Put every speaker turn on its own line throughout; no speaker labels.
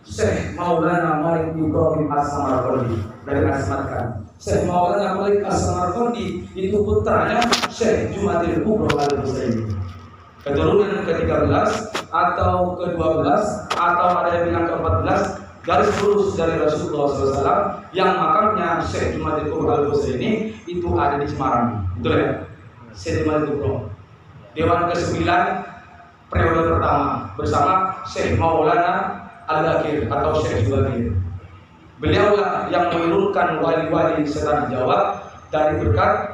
Syekh Maulana Malik Ibrahim As-Samarqandi dari Asmatkan. Syekh Maulana Malik As-Samarqandi itu putranya Syekh Jumadil Kubro Al-Husaini. Keturunan ke-13 atau ke-12 atau ada yang bilang ke-14 garis lurus dari Rasulullah SAW yang makamnya Syekh Jumadil Kubro Al-Husaini itu ada di Semarang. Betul ya? Syekh Jumadil Kubro. Dewan ke-9 periode pertama bersama Syekh Maulana Al-Bakir atau Syekh Jubair. Beliaulah yang menurunkan wali-wali setanah Jawa dari berkat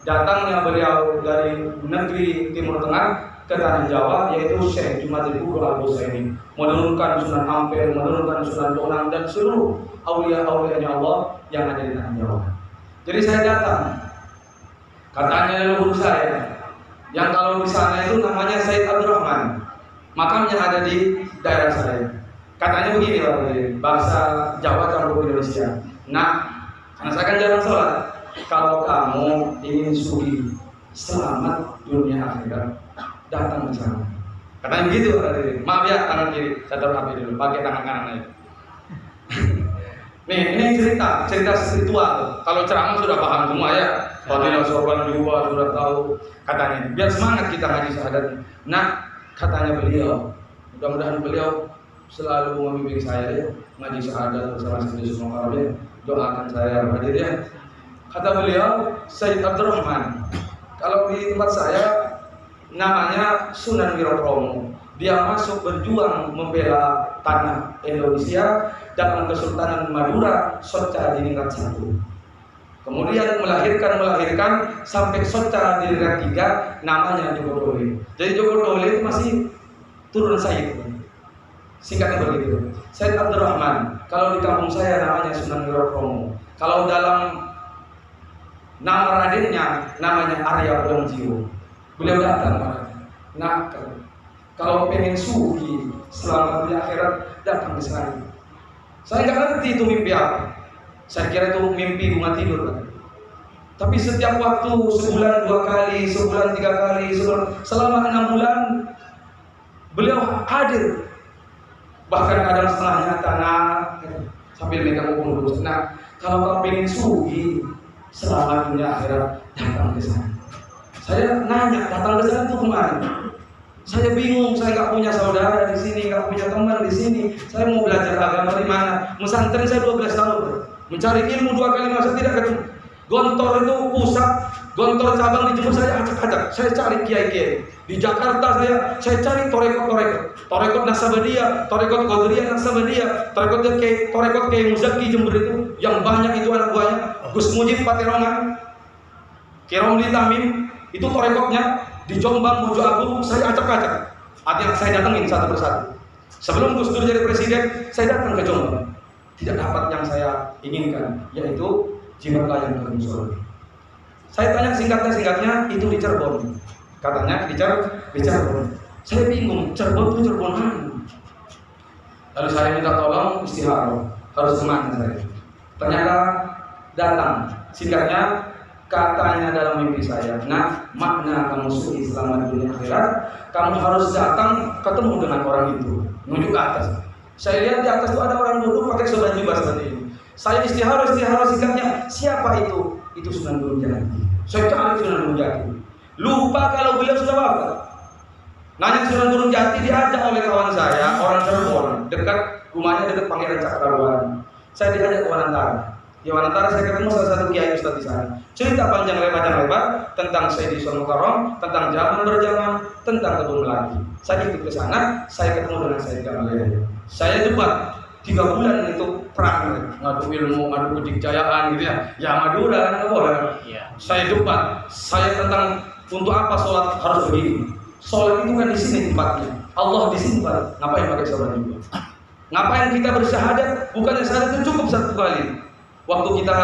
datangnya beliau dari negeri Timur Tengah ke tanah Jawa, yaitu Syekh Jumadil Kubro Al-Husaini, menurunkan Sunan Ampel, menurunkan Sunan Bonang dan seluruh aulia-aulianya Allah yang ada di tanah Jawa. Jadi saya datang, katanya leluhur saya yang kalau di sana itu namanya Said Abdurrahman, makamnya ada di daerah saya. Katanya begini bahasa Jawa campur Indonesia. Nah, karena saya kan jarang sholat. Kalau kamu ingin sugih, selamat dunia akhirat, datang ke sana. Katanya begitu. Maaf ya, tangan kiri, saya taruh HP dulu, pakai tangan kanan aja. Nih, ini cerita spiritual. Kalau ceramah sudah paham semua ya. Fadilah sorban juga sudah tahu. Katanya, biar semangat kita ngaji syahadat. Nah, katanya beliau, mudah-mudahan beliau selalu membimbing saya ya, ngaji syahadat bersama Sayyidina Muhammad. Doakan saya hadir ya. Kata beliau, Said Abdurrahman, kalau di tempat saya namanya Sunan Wirokromo. Dia masuk berjuang membela tanah Indonesia dalam Kesultanan Madura Soca di tingkat 1. Kemudian melahirkan sampai Soca di tingkat 3, namanya Joko Dole. Jadi Joko Dole itu masih turun Said. Singkatnya begitu. Said Abdurrahman, kalau di kampung saya namanya Sunan Wirokromo. Kalau dalam nama radennya namanya Arya Bongjiwo. Beliau datang. Nah, kalau pengen sugi selamat di akhirat, datang ke sana. Saya nggak ngerti itu mimpi apa. Saya kira itu mimpi bunga tidur. Tapi setiap waktu, sebulan 2 kali, sebulan 3 kali, selama 6 bulan beliau hadir. Bahkan kadang setengahnya tanah sambil megang punggung. Nah, kalau kau pengen sugi selamat dunia akhirat, datang ke sana. Saya nanya, datang ke sana itu kemana? Saya bingung, saya nggak punya saudara di sini, nggak punya teman di sini. Saya mau belajar agama di mana? Pesantren saya 12 tahun, mencari ilmu 2 kali masa tidak ketemu. Gontor itu pusat, gontor cabang di Jember saya acak-acak. Saya cari kiai-kiai. Di Jakarta saya cari torekot Nasabandia, torekot Qadiriyah Nasabandia, torekot Kiai Muzaki Jember itu yang banyak itu anak buahnya. Gus Mujib Patirongan, Kiromli Tamim, itu torekotnya. Di Jombang, Mojo Agung, saya acak-acak. Artinya saya datangin satu persatu. Sebelum Gus Dur jadi presiden, saya datang ke Jombang. Tidak dapat yang saya inginkan, yaitu jimat layan ke Musol. Saya tanya singkatnya itu di Cirebon. Katanya di Cirebon. Saya bingung, Cirebon itu Cirebon mana? Lalu saya minta tolong istihara, harus kemana saya? Ternyata datang. Singkatnya, katanya dalam mimpi saya, nah makna kamu suci selama dunia akhirat, kamu harus datang ketemu dengan orang itu, nunjuk ke atas. Saya lihat di atas itu ada orang duduk pakai sorban jubah seperti ini. Saya istihara singkatnya, siapa itu? Itu Sunan Gunung Jati. Saya cari Sunan Gunung Jati. Lupa kalau beliau sudah wafat. Nanya Sunan Gunung Jati, diajak oleh kawan saya, orang Cirebon, dekat rumahnya dekat Pangeran Cakrawan. Saya diajak ke Wanantara. Di Wanantara saya ketemu salah satu kiai ustaz di sana. Cerita panjang lebar tentang Sayyidi Mukarram, tentang zaman berjaman, tentang kebun melati. Saya ikut ke sana, saya ketemu dengan Sayyid Gamaliel. Saya debat 3 bulan itu perang, ngadu ilmu, ngadu kedikjayaan gitu ya. Ya Madura kan nggak boleh. Saya debat, saya tentang untuk apa sholat harus begini. Sholat itu kan di sini tempatnya. Allah di sini Pak. Ngapain pakai sholat juga? Ngapain kita bersyahadat? Bukannya syahadat itu cukup 1 kali. Waktu kita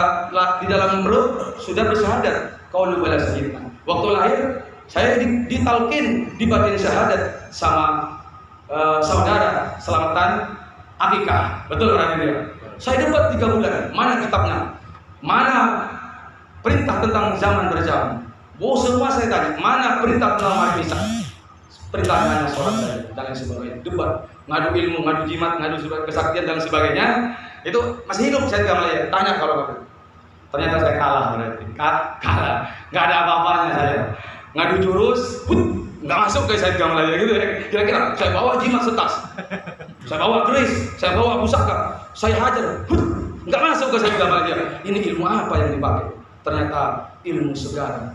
di dalam perut sudah bersyahadat, qaulu bala sayyidina. Waktu lahir saya ditalkin di batin syahadat sama saudara selamatan akikah. Betul kan dia? Saya debat 3 bulan. Mana kitabnya? Mana perintah tentang zaman berjaman? Semua saya tanya. Mana perintah tentang mati misal? perintahnya sholat dan lain sebagainya, debat, ngadu ilmu, ngadu jimat, ngadu kesaktian dan sebagainya, itu masih hidup Said Gamaliel. Tanya kalau begitu. Ternyata saya kalah berarti, kalah, nggak ada apa-apanya saya. Ngadu jurus, nggak masuk ke Said Gamaliel gitu ya. Kira-kira saya bawa jimat setas, saya bawa keris, saya bawa pusaka, saya hajar, nggak masuk ke Said Gamaliel. Ini ilmu apa yang dipakai? Ternyata ilmu segara.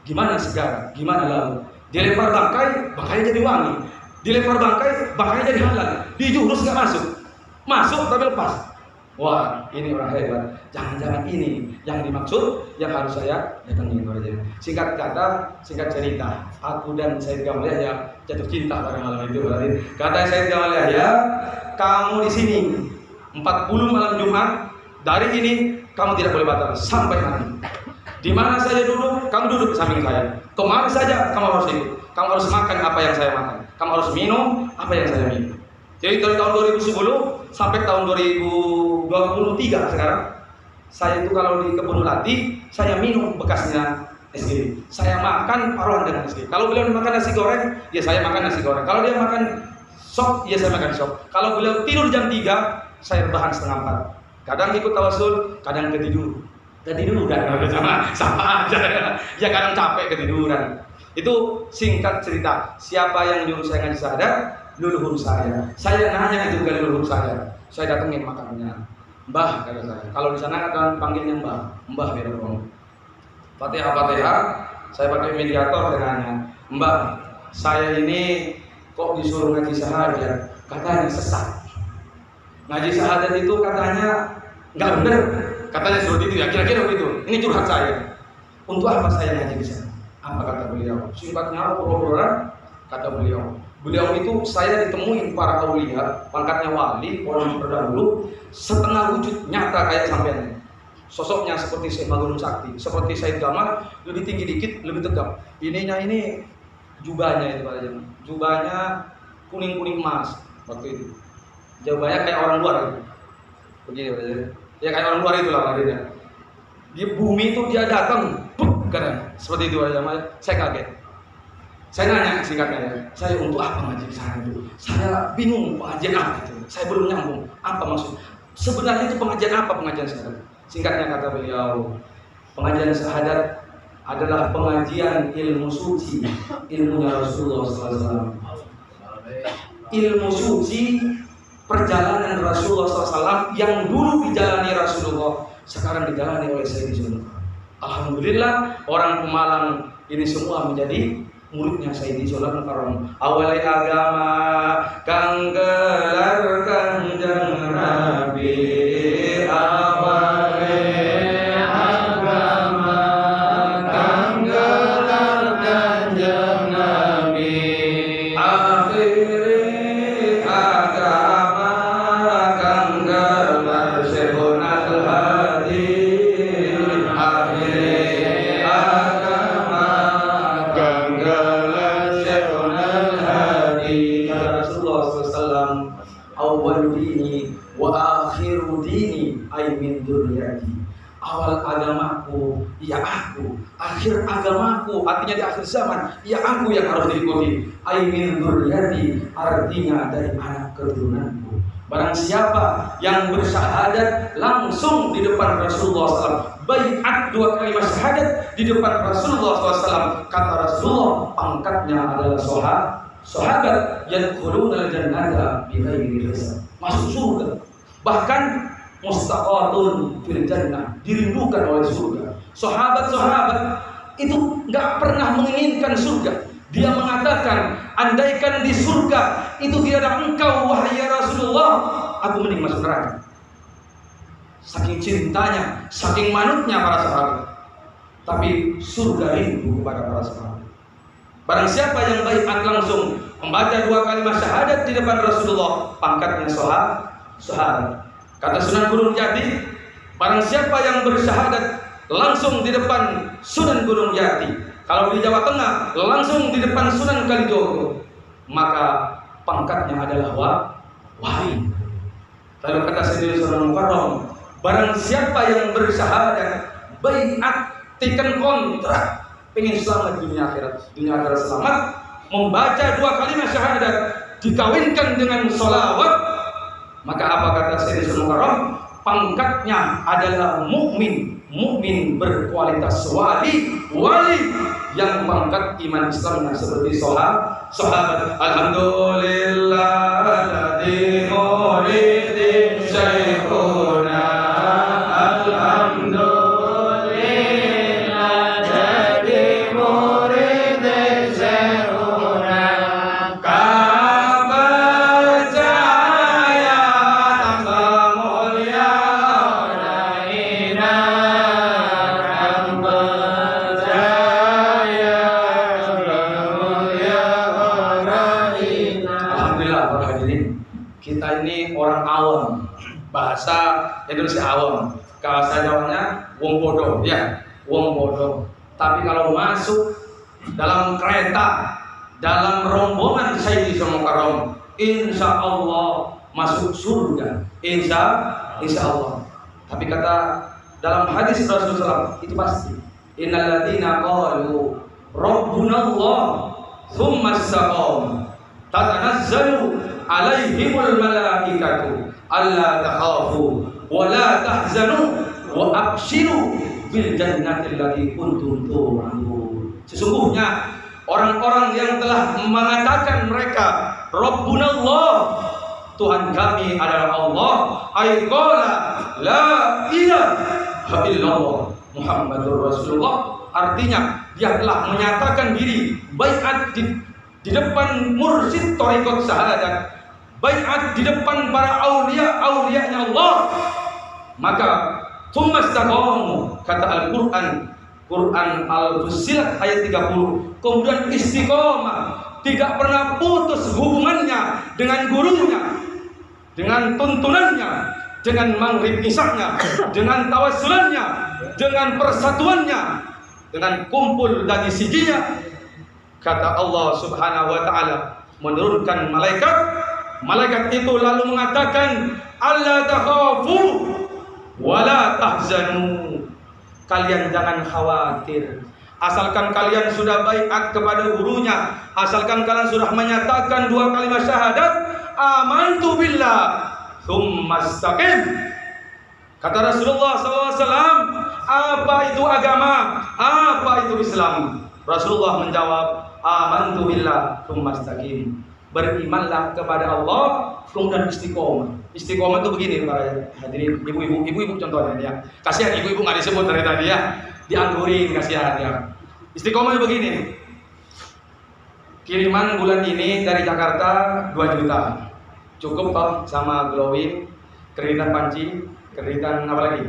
Gimana segara? Gimana lalu? Dilempar bangkai, bangkainya jadi wangi. Dilempar bangkai, bangkainya jadi halal. Di jurus nggak masuk, masuk tapi lepas. Wah, ini orang hebat. Jangan-jangan ini yang dimaksud, yang harus saya datangin. Singkat kata, singkat cerita, aku dan Said Gamaliel ya jatuh cinta pada malam itu. Kata Said Gamaliel ya, kamu di sini 40 malam Jumat, dari ini kamu tidak boleh batal sampai nanti. Di mana saja duduk, kamu duduk di samping saya. Kemana saja kamu harus ikut. Kamu harus makan apa yang saya makan. Kamu harus minum apa yang saya minum. Jadi dari tahun 2010 sampai tahun 2023 sekarang, saya itu kalau di Kebun Melati, saya minum bekasnya SG. Saya makan paruan dengan SG. Kalau beliau makan nasi goreng, ya saya makan nasi goreng. Kalau dia makan sop, ya saya makan sop. Kalau beliau tidur jam 3, saya rebahan setengah 4. Kadang ikut tawasul, kadang ketidur. Ketiduran, sama aja ya. Kadang capek ketiduran. Itu singkat cerita. Siapa yang nyuruh saya ngaji syahadat? Leluhur saya. Saya nanya itu ke leluhur saya. Saya datengin makamnya. Mbah, kata saya. Kalau di sana kan panggilnya Mbah. Mbah biar ngomong. Fatihah. Saya pakai mediator dengannya. Mbah, saya ini kok disuruh ngaji syahadat? Katanya sesat. Ngaji syahadat itu katanya nggak benar. Katanya seperti itu ya. Kira-kira begitu. Ini curhat saya. Untuk apa saya ngaji di sana? Apa kata beliau? Singkatnya obrolan kata beliau. Beliau itu saya ditemuin para aulia, pangkatnya wali, orang terdahulu, setengah wujud nyata kayak sampean. Sosoknya seperti Syekh Magunung Sakti, seperti Said Gamal, lebih tinggi dikit, lebih tegap. Ininya ini jubahnya itu Pak. Jubahnya kuning-kuning emas waktu itu. Jubahnya kayak orang luar gitu. Begini Pak. Ya kayak orang luar itulah maksudnya. Di bumi itu dia datang, karena seperti itu aja. Saya kaget. Saya nanya singkatnya ya, saya untuk apa ngaji di sana itu? Saya bingung pengajian apa itu. Saya belum nyambung apa maksud. Sebenarnya itu pengajian apa pengajian syahadat? Singkatnya kata beliau, pengajian syahadat adalah pengajian ilmu suci, ilmunya Rasulullah SAW. Ilmu suci perjalanan Rasulullah SAW yang dulu dijalani Rasulullah, sekarang dijalani oleh Sayyidina. Alhamdulillah orang Pemalang ini semua menjadi muridnya Sayyidi Sulaiman Karam. Awal agama kang gelar kanjeng Nabi, awal agama kang gelar kanjeng Nabi, akhir agama kang gelar Syekhul Hadi, akhir agama kang awal dini wa akhiru dini ay min dzurriyyati. Awal agamaku ya aku, akhir agamaku artinya di akhir zaman ya aku yang harus diikuti. Ay min dzurriyyati artinya dari anak keturunanku. Barang siapa yang bersyahadat langsung di depan Rasulullah SAW, baiat 2 kalimat syahadat di depan Rasulullah SAW, kata Rasulullah pangkatnya adalah sahabat yadkhuluna al-jannata bighairi hisab, masuk surga. Bahkan mustaqatun fil jannah, dirindukan oleh surga. Sahabat-sahabat itu enggak pernah menginginkan surga. Dia mengatakan, andaikan di surga itu tidak ada engkau wahai Rasulullah, aku mending masuk neraka. Saking cintanya, saking manutnya para sahabat. Tapi surga rindu kepada para sahabat. Barang siapa yang baiat langsung membaca 2 kalimat syahadat di depan Rasulullah, pangkatnya sahabat. Kata Sunan Gunung Jati, barang siapa yang bersyahadat langsung di depan Sunan Gunung Jati, kalau di Jawa Tengah langsung di depan Sunan Kalijogo, maka pangkatnya adalah wali. Lalu kata Sayyidina Sulaiman Karam, barang siapa yang bersyahadat baiat, tekan kontrak, pengen selamat dunia akhirat selamat, membaca dua kalimat syahadat dikawinkan dengan sholawat, maka apa kata Sayyidina Mukarram? Pangkatnya adalah mukmin, mukmin berkualitas wali, wali yang pangkat iman Islamnya seperti sahabat. Alhamdulillah alladzi muridin syekhuna, alhamdulillah jadi muridin syekhuna, kapercaya tambah mulia raina, kapercaya tambah mulia raina. Alhamdulillah para hadirin, kita ini orang awam, bahasa Indonesia awam, bahasa Jawanya wong bodoh, ya, wong bodoh. Tapi kalau masuk dalam kereta, dalam rombongan Sayyidina Mukarram, insya Allah masuk surga, insya Allah. Tapi kata dalam hadis Rasulullah itu pasti, innal ladzina qalu rabbunallah tsumma istaqamu tatanazzalu alaihimul malaikatu alla takhafu wa la tahzanu wa abshiru bil jannati allati kuntum tu'adun. Sesungguhnya orang-orang yang telah mengatakan mereka Rabbunallah, Tuhan kami adalah Allah, ay qala la ilaha illallah Muhammadur Rasulullah, artinya dia telah menyatakan diri baiat di depan mursyid thariqat syahadat, baiat di depan para aulia-aulianya Allah, maka tsumma istaqamu, kata Al-Qur'an, Quran Al-Fussilat ayat 30, kemudian istiqomah, tidak pernah putus hubungannya dengan gurunya, dengan tuntunannya, dengan maghrib isaknya, dengan tawassulannya, dengan persatuannya, dengan kumpul dan isinya. Kata Allah Subhanahu wa taala menurunkan malaikat, malaikat itu lalu mengatakan alla takhafu wa la tahzanu, kalian jangan khawatir, asalkan kalian sudah baiat kepada gurunya, asalkan kalian sudah menyatakan dua kalimat syahadat, amantu billah tsumma istaqim. Kata Rasulullah SAW, apa itu agama? Apa itu Islam? Rasulullah menjawab, amantu billah tsumma istaqim. Berimanlah kepada Allah, kemudian istiqomah. Istiqomah itu begini para hadirin, ibu-ibu contohnya ya. Kasihan ibu-ibu nggak disebut dari tadi ya, dianggurin, kasihan ya. Istiqomah itu begini. Kiriman bulan ini dari Jakarta 2 juta. Cukup toh sama glowing, kreditan panci, kreditan apa lagi?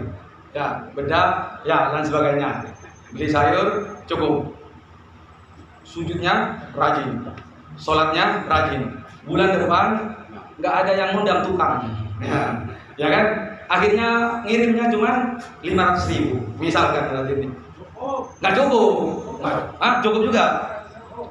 Ya, bedak, ya dan sebagainya. Beli sayur cukup. Sujudnya rajin. Sholatnya rajin. Bulan depan nggak ada yang ngundang tukang, ya kan? Akhirnya ngirimnya cuma 500.000, misalkan berarti ini. Nggak cukup, cukup juga?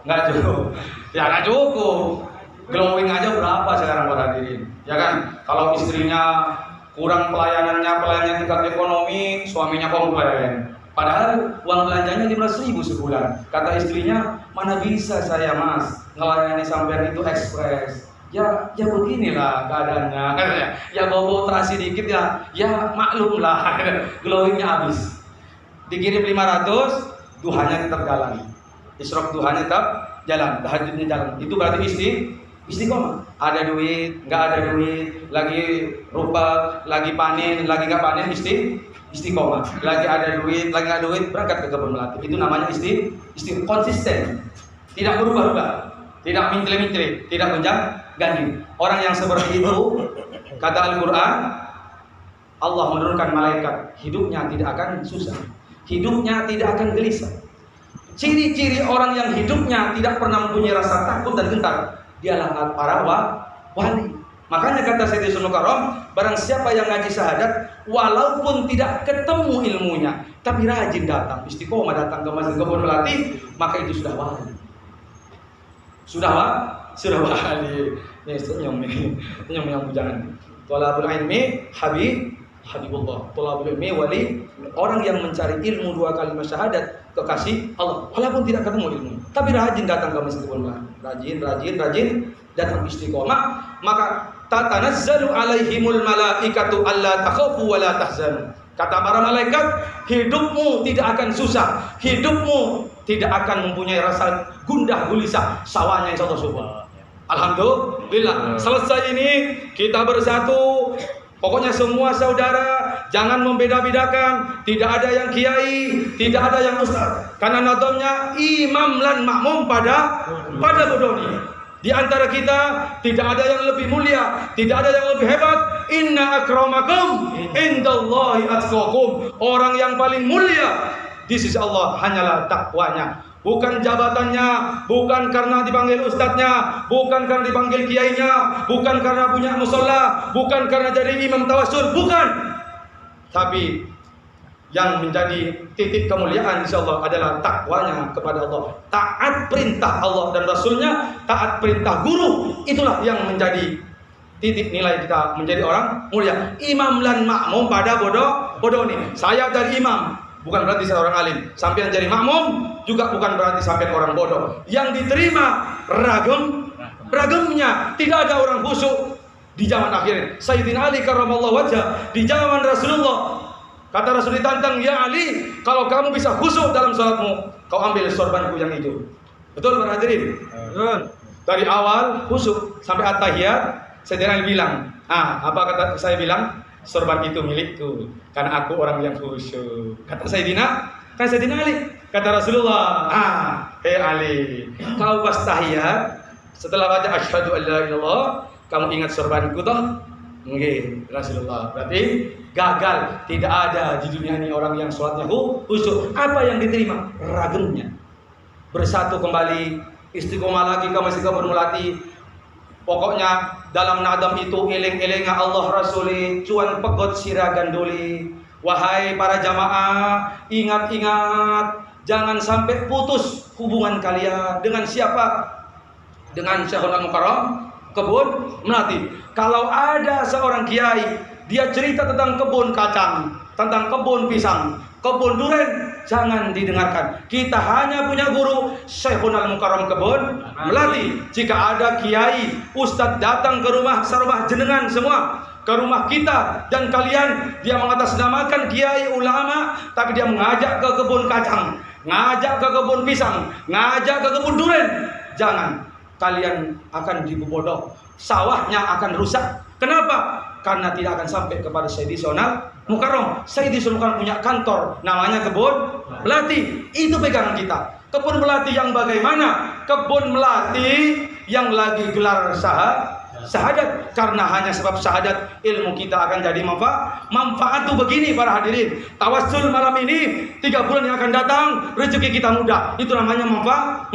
Nggak cukup, ya nggak cukup. Glowing aja berapa sekarang para hadirin, ya kan? Kalau istrinya kurang pelayanannya tingkat ekonomi, suaminya komplain. Padahal uang belanjanya 15.000 sebulan. Kata istrinya, mana bisa saya mas ngelayani sampean itu ekspres. Ya beginilah keadaannya. Ya bawa terasi dikit ya maklum lah. Glowingnya habis. Dikirim 500, duhanya tetap jalan. Isyraq duhanya tetap jalan, tahajudnya jalan. Itu berarti istiqomah. Ada duit, nggak ada duit, lagi rupa, lagi panen, lagi nggak panen, istiqomah. Lagi ada duit, lagi nggak duit, berangkat ke kebun melati. Itu namanya istiqomah, konsisten, tidak berubah-ubah, tidak mintre-mintre, tidak gonjang-ganjing. Orang yang seperti itu, kata Al-Quran, Allah menurunkan malaikat, hidupnya tidak akan susah, hidupnya tidak akan gelisah. Ciri-ciri orang yang hidupnya tidak pernah mempunyai rasa takut dan gentar, dialah para wali. Makanya kata Sayyidina Mukarram, barang siapa yang ngaji syahadat, walaupun tidak ketemu ilmunya, tapi rajin datang, istiqomah datang ke masjid kebun melati, maka itu sudah wali. Sudah wali. Ini senyum yang bujangan. Thalabul ilmi habibullah. Thalabul ilmi wali, orang yang mencari ilmu 2 kalimat syahadat, kekasih Allah, walaupun tidak ketemu ilmu. tapi rajin datang ke Masjid Kebun Melati, rajin datang istiqomah, maka tatanazzalu alaihimul malaikatu alla takhafu wa la tahzanu. Kata para malaikat, hidupmu tidak akan susah, hidupmu tidak akan mempunyai rasa gundah gulisa, sawahnya insya Allah subur. Alhamdulillah, selesai ini kita bersatu. Pokoknya semua saudara, jangan membeda-bedakan. Tidak ada yang kiai, tidak ada yang ustaz. Karena nadomnya imam lan makmum pada bodoni. Di antara kita tidak ada yang lebih mulia, tidak ada yang lebih hebat. Inna akramakum indallahi atqakum. Orang yang paling mulia di sisi Allah hanyalah takwanya. Bukan jabatannya, bukan karena dipanggil ustadznya, bukan karena dipanggil kiainya, bukan karena punya musola, bukan karena jadi imam tawassul, bukan. Tapi yang menjadi titik kemuliaan insyaallah adalah takwanya kepada Allah, taat perintah Allah dan Rasulnya, taat perintah guru. Itulah yang menjadi titik nilai kita menjadi orang mulia. Imam lan makmum pada bodoni. Saya dari imam, bukan berarti saya orang alim. Sampai yang jadi makmum juga bukan berarti sampai orang bodoh. Yang diterima ragamnya, tidak ada orang khusyuk di zaman akhir. Sayyidina Ali karramallahu wajhah di zaman Rasulullah, kata Rasul ditantang, ya Ali, kalau kamu bisa khusyuk dalam salatmu, kau ambil sorbanku yang itu. Betul para hadirin? Dari awal khusyuk sampai at-tahiyat, Sayyidina Ali bilang, apa kata saya bilang? Sorban itu milikku, karena aku orang yang khusyuk. Kata Sayyidina Ali, kata Rasulullah, Ali, kau pas tahiyat, setelah baca asyhadu an la ilaha illallah, kamu ingat sorbanku toh? Nggih, Rasulullah. Berarti gagal, tidak ada di dunia ini orang yang sholatnya khusyuk. Apa yang diterima? Ragamnya. Bersatu kembali, istiqomah lagi ke Masjid Kebun Melati. Pokoknya dalam nadam itu eling-elinga Allah Rasuli, cuan pegot sira ganduli. Wahai para jamaah, ingat-ingat, jangan sampai putus hubungan kalian dengan siapa? Dengan Syekhul Mukarram Kebun Melati. Kalau ada seorang kiai, dia cerita tentang kebun kacang, tentang kebun pisang, kebun durian, jangan didengarkan. Kita hanya punya guru Syekhul Mukarram Kebun Melati. Jika ada kiai, ustadz datang ke rumah sarwah jenengan semua, ke rumah kita dan kalian, dia mengatasnamakan kiai ulama, tapi dia mengajak ke kebun kacang, ngajak ke kebun pisang, ngajak ke kebun durian, jangan. Kalian akan dibodoh, sawahnya akan rusak. Kenapa? Karena tidak akan sampai kepada Sayyidina Mukarram. Sayyidina Mukarram punya kantor namanya Kebun Melati. Itu pegangan kita. Kebun Melati yang bagaimana? Kebun Melati yang lagi gelar syahadat. Karena hanya sebab syahadat ilmu kita akan jadi manfaat tuh begini para hadirin. Tawassul malam ini 3 bulan yang akan datang rezeki kita mudah. Itu namanya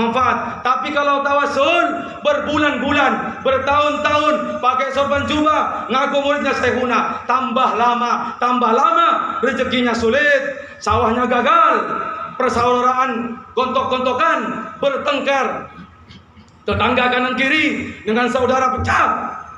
manfaat. Tapi kalau tawassul berbulan-bulan, bertahun-tahun pakai sorban jubah, ngaku muridnya Syekhuna, tambah lama rezekinya sulit, sawahnya gagal, persaudaraan gontok-gontokan, bertengkar, tetangga kanan kiri dengan saudara pecah,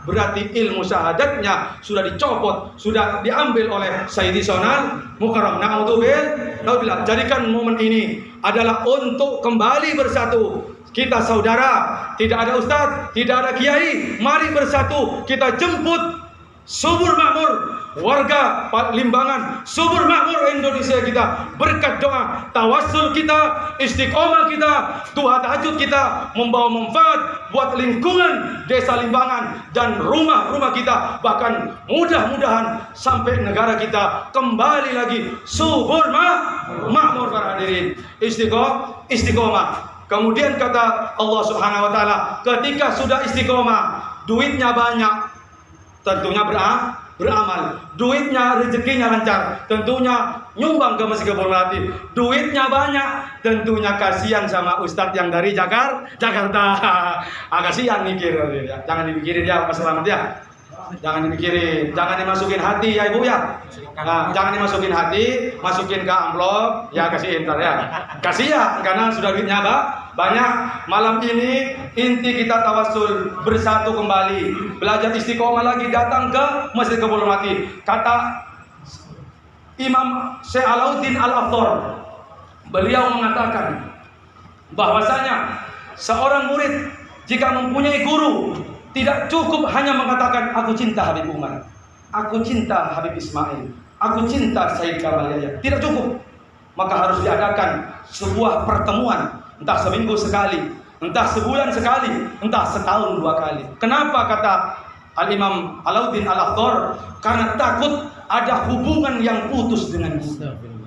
berarti ilmu syahadatnya sudah dicopot, sudah diambil oleh Sayyidina Mukarram. Naudzubillah. Jadikan momen ini adalah untuk kembali bersatu. Kita saudara, tidak ada ustadz, tidak ada kiai, mari bersatu, kita jemput subur makmur warga Limbangan, subur makmur Indonesia kita, berkat doa, tawassul kita, istiqomah kita, doa tahajud kita, membawa manfaat buat lingkungan desa Limbangan dan rumah-rumah kita, bahkan mudah-mudahan sampai negara kita kembali lagi subur makmur para hadirin. Istiqomah. Kemudian kata Allah Subhanahu wa taala, ketika sudah istiqomah, duitnya banyak, tentunya beramal, duitnya rezekinya lancar, tentunya nyumbang ke Masjid Kebun Melati. Duitnya banyak, tentunya kasihan sama ustadz yang dari Jakarta. Kasihan mikir, jangan dipikirin ya Mas Selamat ya. Jangan dipikirin, jangan dimasukin hati ya Ibu ya. Jangan dimasukin hati, masukin ke amplop, ya kasihin ntar ya. Kasihan karena sudah duitnya banyak. Malam ini inti kita tawassul, bersatu kembali, belajar istiqomah lagi, datang ke Masjid Kebun Melati. Kata Imam Syekh Alauddin Al-Afdhar, beliau mengatakan bahwasanya seorang murid jika mempunyai guru tidak cukup hanya mengatakan aku cinta Habib Umar, aku cinta Habib Ismail, aku cinta Said Kamal Yahya. Tidak cukup. Maka harus diadakan sebuah pertemuan, entah seminggu sekali, entah sebulan sekali, entah setahun 2 kali. Kenapa kata Al-Imam Alauddin Al-Akhdar? Karena takut ada hubungan yang putus dengan guru.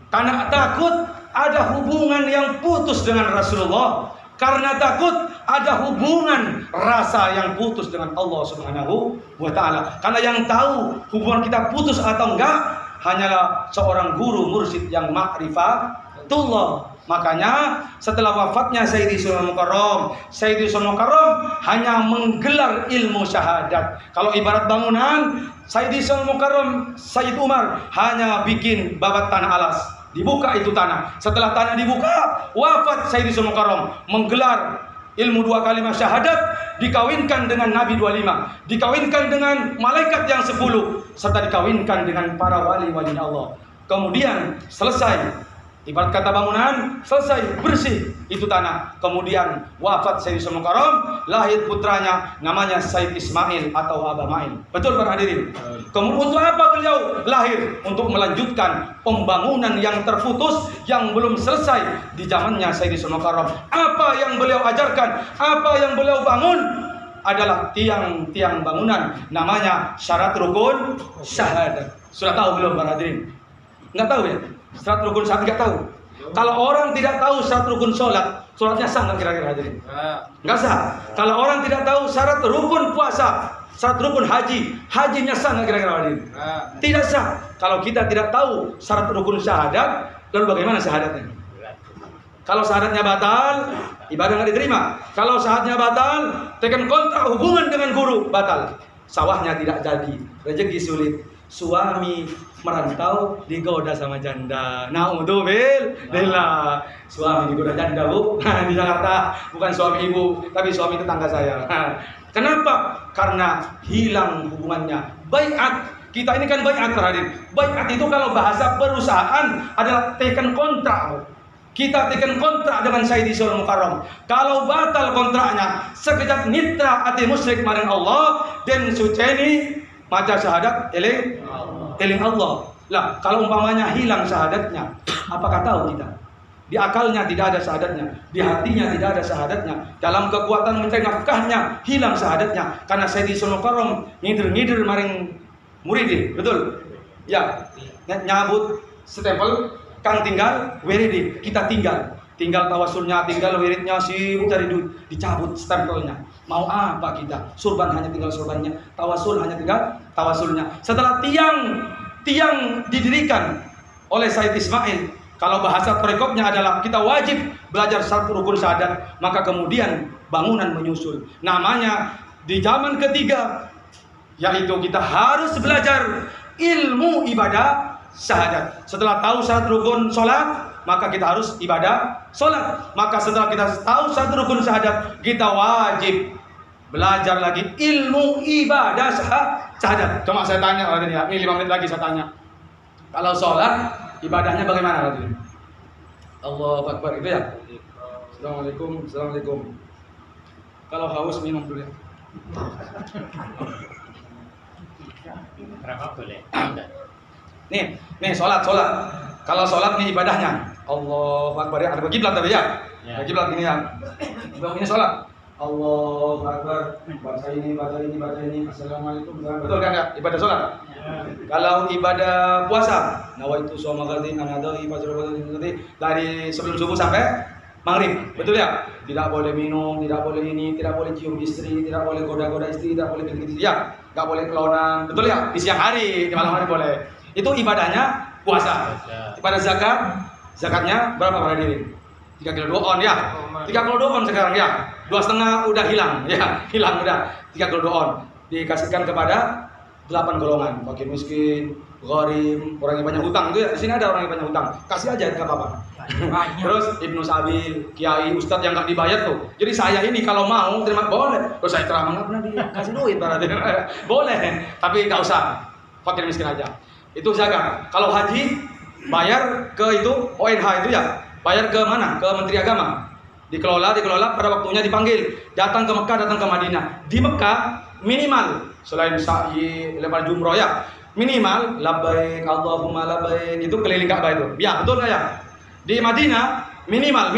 Karena takut ada hubungan yang putus dengan Rasulullah. Karena takut ada hubungan rasa yang putus dengan Allah Subhanahu wa ta'ala. Karena yang tahu hubungan kita putus atau enggak hanyalah seorang guru mursyid yang ma'rifatullah. Makanya setelah wafatnya Sayyidi Sulaiman Mukarram, Sayyidi Sulaiman Mukarram hanya menggelar ilmu syahadat. Kalau ibarat bangunan, Sayyidi Sulaiman Mukarram, Sayyid Umar hanya bikin babat tanah alas. Dibuka itu tanah. Setelah tanah dibuka, wafat Sayyidi Sulaiman Mukarram, menggelar ilmu 2 kalimat syahadat, dikawinkan dengan Nabi 25, dikawinkan dengan malaikat yang 10, serta dikawinkan dengan para wali-wali Allah. Kemudian selesai, ibarat kata bangunan, selesai bersih itu tanah. Kemudian wafat Sayyidi Sulaiman Mukarram, lahir putranya namanya Said Ismail atau Aba Mail. Betul para hadirin? Kemudian untuk apa beliau lahir? Untuk melanjutkan pembangunan yang terputus, yang belum selesai di zamannya Sayyidi Sulaiman Mukarram. Apa yang beliau ajarkan, apa yang beliau bangun adalah tiang-tiang bangunan, namanya syarat rukun syahadat. Sudah tahu belum para hadirin? Enggak tahu ya? Syarat rukun syahadat enggak tahu. Kalau orang tidak tahu syarat rukun sholat, sholatnya sah nggak kira-kira hadirin? Nggak sah. Kalau orang tidak tahu syarat rukun puasa, syarat rukun haji, hajinya sah nggak kira-kira hadirin? Tidak sah. Kalau kita tidak tahu syarat rukun syahadat, lalu bagaimana syahadatnya? Kalau syahadatnya batal, ibadah nggak diterima. Kalau syahadatnya batal, tekan kontrak hubungan dengan guru, batal. Sawahnya tidak jadi, rezeki sulit. Suami merantau digoda sama janda. Naudzubillah. Suami digoda janda, Bu. Di Jakarta bukan suami ibu, tapi suami tetangga saya. Kenapa? Karena hilang hubungannya. Baiat. Kita ini kan baiat terakhir. Baiat itu kalau bahasa perusahaan adalah tekan kontrak. Kita tekan kontrak dengan Sayyidi Sulaiman Mukarram. Kalau batal kontraknya, sekejap nitra ati musyrik marang Allah dan suceni maca syahadat eling Allah. Lah, kalau umpamanya hilang syahadatnya, apakah tahu kita? Di akalnya tidak ada syahadatnya, di hatinya tidak ada syahadatnya, dalam kekuatan mencari nafkahnya hilang syahadatnya. Karena Sayyidi Sulaiman Mukarram ngider-ngider maring murid, betul? Ya, nyabut stempel kang tinggal wiridi, kita tinggal tawasulnya, tinggal wiridnya, sibuk cari duit, dicabut stempelnya. Mau apa kita? Surban hanya tinggal surbannya, tawasul hanya tinggal tawasulnya. Setelah tiang didirikan oleh Said Ismail, kalau bahasa perekopnya adalah kita wajib belajar satu rukun syahadat, maka kemudian bangunan menyusul. Namanya di zaman ketiga, yaitu kita harus belajar ilmu ibadah syahadat. Setelah tahu syarat rukun sholat, maka kita harus ibadah sholat. Maka setelah kita tahu satu rukun syahadat, kita wajib belajar lagi ilmu ibadah syahadat. Cuma saya tanya ya, ini 5 menit lagi saya tanya. Kalau sholat, ibadahnya bagaimana? Allahu Akbar itu ya. Assalamualaikum, assalamualaikum. Kalau haus minum dulu ya.
Berapa boleh?
Nih sholat. Kalau sholat nih ibadahnya Allahu Akbar ya. Ada kiblat tapi ya. Kiblat gini ya. Ini sholat. Allahu Akbar. Baca ini. Assalamualaikum. Betul kan ya? Ibadah sholat. Kalau ibadah puasa, nawaitu shoma ghadin anadai dari sebelum subuh sampai maghrib, betul ya? Tidak boleh minum, tidak boleh ini, tidak boleh cium istri, tidak boleh goda-goda istri, tidak boleh gigit ya, nggak boleh kelonan, betul ya? Di siang hari, di malam hari boleh. Itu ibadahnya puasa. Ibadah zakatnya berapa para diri? 3 kilo 2 on ya. 3 kilo 2 on sekarang ya. 2,5 udah hilang ya, hilang udah. 3 kilo 2 on dikasihkan kepada 8 golongan, fakir miskin, gharib, orang yang banyak hutang itu ya. Di sini ada orang yang banyak hutang, kasih aja nggak apa-apa. Terus Ibnu Sabil, kiai, ustadz yang nggak dibayar tuh. Jadi saya ini kalau mau terima boleh. Terus saya ceramah nggak pernah dikasih duit, boleh, tapi nggak usah, fakir miskin aja. Itu zakat. Kalau haji bayar ke itu ONH itu ya, bayar ke mana? Ke Menteri Agama. Dikelola pada waktunya dipanggil. Datang ke Mekah, datang ke Madinah. Di Mekah minimal selain sa'i, lepas jumroh ya, minimal labbaik Allahumma labbaik, itu keliling Ka'bah itu. Ya, betul nggak ya? Di Madinah minimal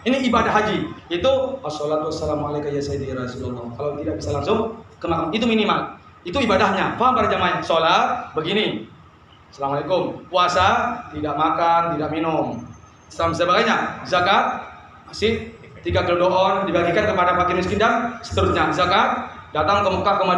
ini ibadah haji. Itu wassalatu wassalamu alaika ya sayyidi Rasulullah. Kalau tidak bisa langsung ke makam, itu minimal. Itu ibadahnya. Paham para jamaah? Salat begini. Assalamualaikum. Puasa tidak makan, tidak minum. Sama sebagainya. Zakat masih 3 kilo doon dibagikan kepada fakir miskin dan seterusnya. Zakat datang ke Mekah ke Madinah.